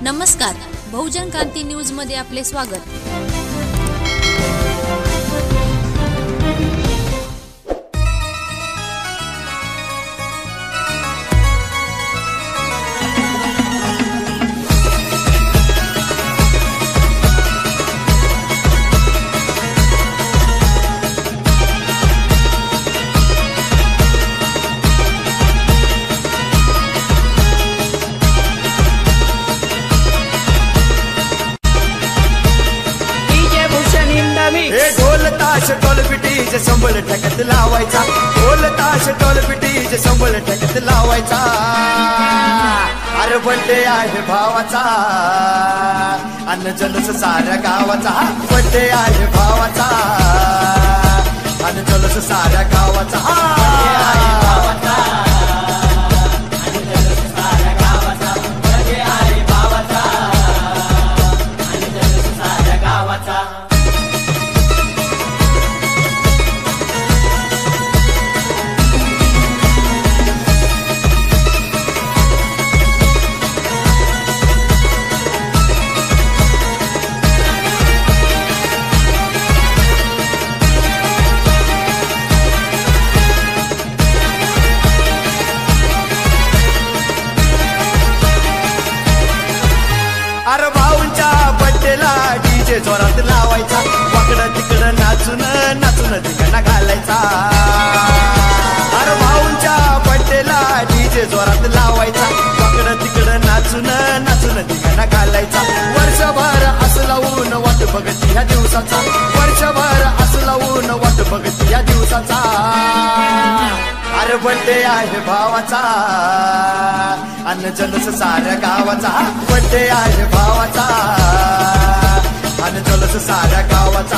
नमस्कार, बहुजन क्रांती न्यूज मध्ये आपले स्वागत। ढोल पिटीचे संबळ ठेकत लावायचा, ढोल ताश ढोल पिटीचे संबळ ठेकत लावायचा। अरे बर्थडे आहे भावाचा, अन्न जलस साऱ्या गावाचा। बर्थडे आहे भावाचा, अन्न जलस साऱ्या गावाचा। बर्थडे आहे भावाचा, अन्न जलस साऱ्या गावाचा। बर्थडे आहे भावाचा, अन्न जलस साऱ्या गावाचा। अरे भाऊंच्या बड्डेला डीजे जोरात लावायचा, वाकडं तिकडं नाचून नाचून धिंगाणा घालायचा। अरे भाऊंच्या बड्डेला डीजे जोरात लावायचा, वाकडं तिकडं नाचून नाचून धिंगाणा घालायचा। वर्षभर असं लावून वाट बघत ह्या दिवसाचा, वर्षभर असं लावून वाट बघत ह्या दिवसाचा। अरे बर्थडे आहे भावाचा, अन्न जलस साऱ्या गावाचा। बर्थडे आहे भावाचा, अन्न जलस साऱ्या गावाचा।